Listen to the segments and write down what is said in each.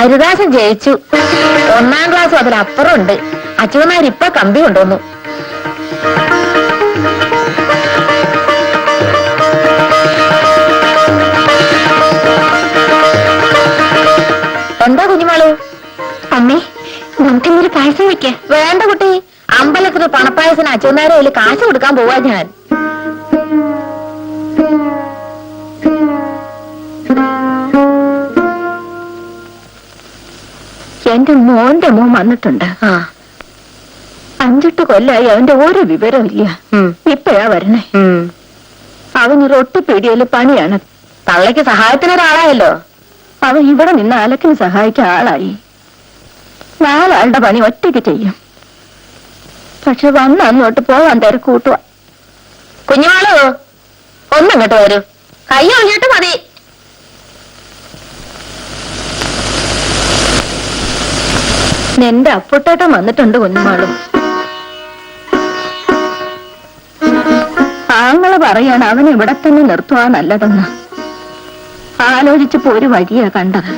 ഹരിദാസൻ ജയിച്ചു. 1ാം ക്ലാസ് അതിലപ്പുറം ഉണ്ട്. അച്ഛനാർ ഇപ്പൊ കമ്പി കൊണ്ടുവന്നു. എന്താ കുഞ്ഞുമാള്? അമ്മേ, നമുക്കെന്തൊരു പായസം വെക്ക. വേണ്ട കുട്ടി, അമ്പലത്തിന് പണപ്പായസന് അച്ഛനാരെ കയ്യിൽ കാശ് കൊടുക്കാൻ പോവാ ഞാൻ. എന്റെ മോന്റെ മോൻ വന്നിട്ടുണ്ട്. 5-8 കൊല്ലായി അവന്റെ ഒരു വിവരം ഇല്ല. ഇപ്പഴാ വരണേ. അവന് റൊട്ടിപ്പീടിയയില് പണിയാണ്. തള്ളയ്ക്ക് സഹായത്തിനൊരാളായല്ലോ. അവൻ ഇവിടെ നിന്ന് അലക്കിന് സഹായിക്കാൻ ആളായി. 4 ആളുടെ പണി ഒറ്റയ്ക്ക് ചെയ്യും. പക്ഷെ വന്നങ്ങോട്ട് പോവാൻ തിരക്കൂട്ടുക. കുഞ്ഞുമാളോ, ഒന്നിങ്ങോട്ട് വരൂ. കൈ ഒഴിഞ്ഞിട്ട് മതി. നിന്റെ അപ്പുട്ടേട്ടൻ വന്നിട്ടുണ്ട് കുഞ്ഞുമാളും. ആങ്ങള് പറയാണ് അവൻ ഇവിടെ തന്നെ നിർത്തുവാ നല്ലതെന്ന്. ആലോചിച്ചപ്പോ ഒരു വഴിയാ കണ്ടത്.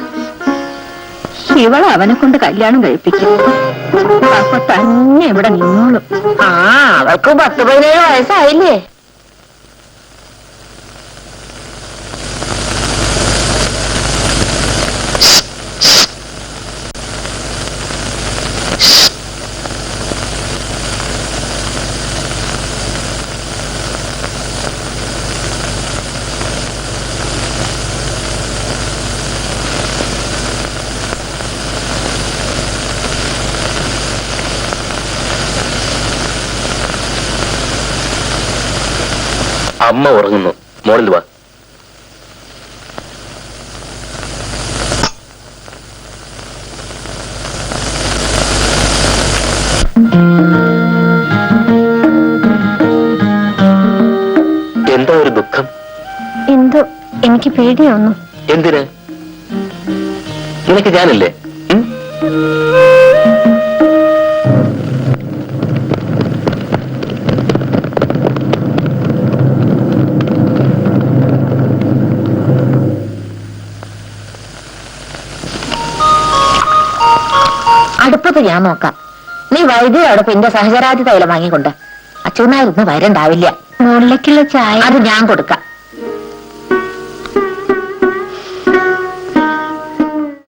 ഇവളെ അവനെ കൊണ്ട് കല്യാണം കഴിപ്പിക്കും. അപ്പൊ തന്നെ ഇവിടെ നിന്നോളും. അവൾക്ക് 10-17 വയസ്സായില്ലേ? അമ്മ ഉറങ്ങുന്നു. മോളിൽ വാ. എന്താ ഒരു ദുഃഖം? എന്തോ എനിക്ക് പേടിയാവുന്നു. എന്തിന്? നിനക്ക് ഞാനില്ലേ? അടുപ്പത്ത് ഞാൻ നോക്കാം. നീ വൈദ്യുതി അടുപ്പ് എന്റെ സഹചരാതി തൈലം വാങ്ങിക്കൊണ്ട്. അച്ഛനായിരുന്നു വരണ്ടാവില്ല. മുകളിലേക്കുള്ള ചായ അത് ഞാൻ കൊടുക്കാം.